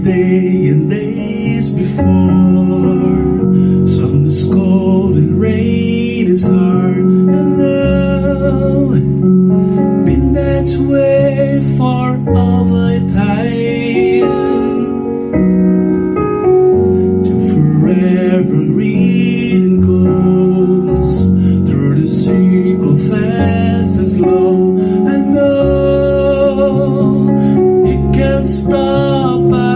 yesterday and days before. Sun is cold and rain is hard, and love been that way for all my time. To forever reading goes through the circle, fast and slow. I know it can't stop.